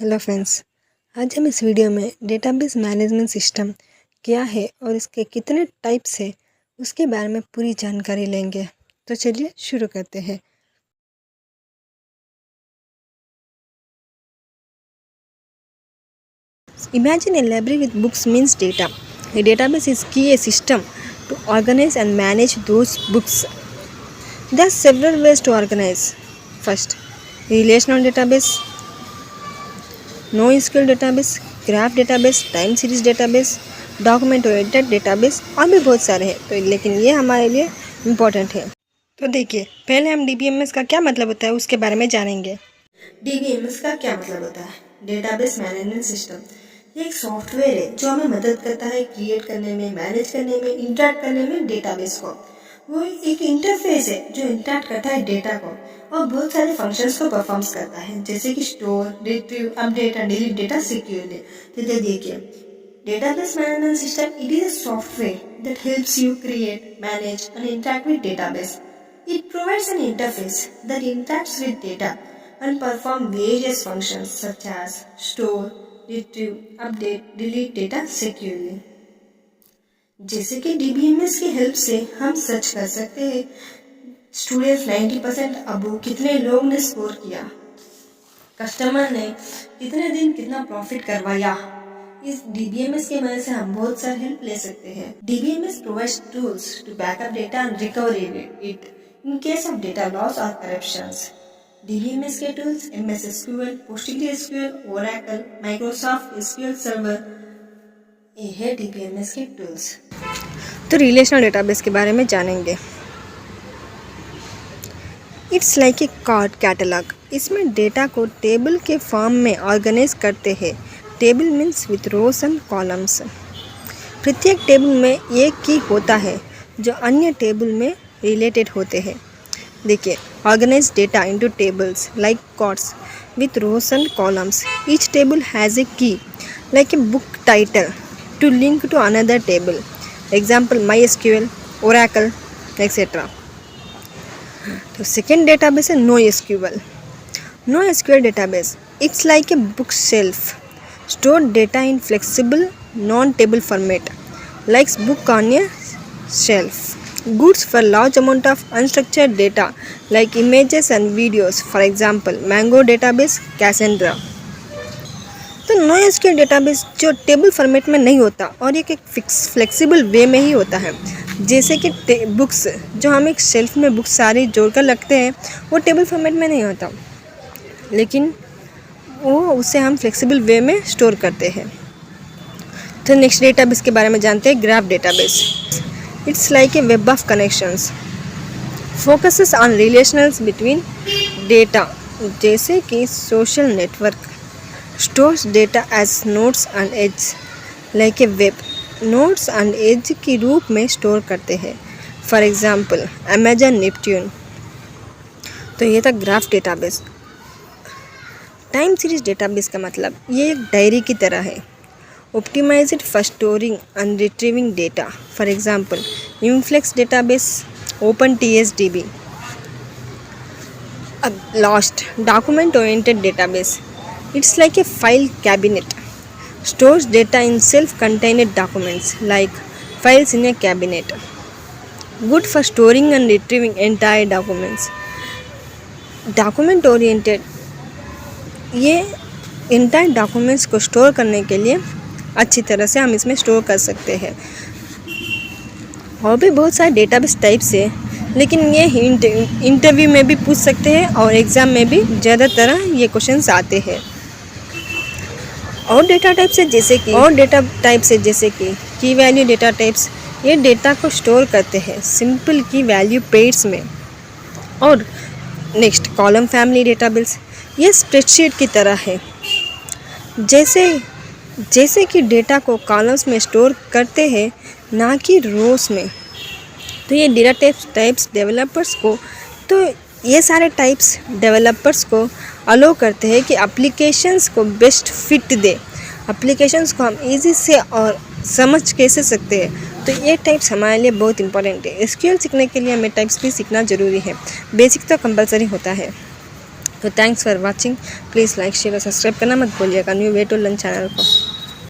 Hello friends, आज हम इस वीडियो में डेटाबेस मैनेजमेंट सिस्टम क्या है और इसके कितने टाइप्स है उसके बारे में पूरी जानकारी लेंगे। तो चलिए शुरू करते हैं। Imagine a library with books means data. A database is a system to organize and manage those books. There are several ways to organize. First, relational database, NoSQL database, graph database, time series database, document oriented database और भी बहुत सारे हैं, तो लेकिन ये हमारे लिए इम्पोर्टेंट है। तो देखिए, पहले हम डीबीएमएस का क्या मतलब होता है उसके बारे में जानेंगे। डीबीएमएस का क्या मतलब होता है? Database management system. ये एक सॉफ्टवेयर है जो हमें मदद करता है क्रिएट करने में, मैनेज करने में, इंटरैक्ट करने में डेटाबेस को। वो एक इंटरफेस है जो इंटरैक्ट करता है डेटा को और बहुत सारे फंक्शंस को परफॉर्म्स करता है, जैसे कि store, retrieve, update and delete data securely. तो देखिए, database management system it is a software that helps you create, manage and interact with database. It provides an interface that interacts with data and perform various functions such as store, retrieve, update, delete data securely. जैसे कि DBMS की help से हम search कर सकते हैं students 90% Abu कितने लोग ने स्कोर किया, कस्टमर ने कितने दिन कितना प्रॉफिट करवाया। इस डीबीएमएस की मदद से हम बहुत सारी हेल्प ले सकते हैं। DBMS provides tools to backup data and recover it in case of data loss और करप्शंस। डीबीएमएस के tools MS SQL, PostgreSQL, Oracle, Microsoft SQL server, ये है डीबीएमएस के टूल्स। तो रिलेशनल डेटाबेस के बारे में जानेंगे। It's like a card catalogue. इसमें डेटा को टेबल के फॉर्म में ऑर्गेनाइज करते हैं। Table means with rows and columns. प्रत्येक टेबल में एक की होता है जो अन्य टेबल में रिलेटेड होते हैं। देखिए, organise data into tables like cords with rows and columns. Each table has a key like a book title to link to another table. Example MySQL, Oracle, etc. तो सेकेंड डेटाबेस है NoSQL. NoSQL database, it's like a bookshelf. Store data in flexible, non-table format, like book on a shelf. Goods for large amount of unstructured data, like images and videos. For example, Mango database, Cassandra. तो NoSQL database जो table format में नहीं होता और एक flexible वे में ही होता है। जैसे कि बुक्स जो हम एक शेल्फ में बुक्स सारी जोड़कर रखते हैं, वो टेबल फॉर्मेट में नहीं होता, लेकिन वो उसे हम फ्लेक्सिबल वे में स्टोर करते हैं। तो नेक्स्ट डेटाबेस के बारे में जानते हैं, graph database. It's like a web of connections, focuses on relationals between data, जैसे कि social network. Stores data as nodes and edge like a web, nodes and edge के रूप में स्टोर करते हैं। For example Amazon Neptune. तो ये था graph database. Time series database का मतलब ये एक डायरी की तरह है, optimised for storing and retrieving data. For example Influx database, OpenTSDB। अब last, document oriented database. It's like A file cabinet, stores data in self-contained documents like files in a cabinet. Good for storing and retrieving entire documents. Document oriented, ये entire documents को store करने के लिए अच्छी तरह से हम इसमें स्टोर कर सकते हैं। और भी बहुत सारे डेटाबेस टाइप्स है, लेकिन ये इंटरव्यू में भी पूछ सकते हैं और एग्ज़ाम में भी ज़्यादातर ये क्वेश्चंस आते हैं। और डेटा टाइप्स है जैसे कि की वैल्यू डेटा टाइप्स, ये डेटा को स्टोर करते हैं सिंपल की वैल्यू पेयर्स में। और नेक्स्ट कॉलम फैमिली डेटाबेस, ये स्प्रेडशीट की तरह है, जैसे कि डेटा को कॉलम्स में स्टोर करते हैं ना कि रोज में। तो ये डेटा टाइप्स डेवलपर्स को, तो ये सारे टाइप्स डेवलपर्स को अलो करते हैं कि एप्लीकेशंस को बेस्ट फिट दे, एप्लीकेशंस को हम इजी से और समझ कैसे सकते हैं। तो ये टाइप्स हमारे लिए बहुत इंपॉर्टेंट है। SQL सीखने के लिए हमें टाइप्स भी सीखना ज़रूरी है, बेसिक तो कंपलसरी होता है। तो thanks for watching. Please like share और सब्सक्राइब करना मत भूलिएगा new way to learn channel को।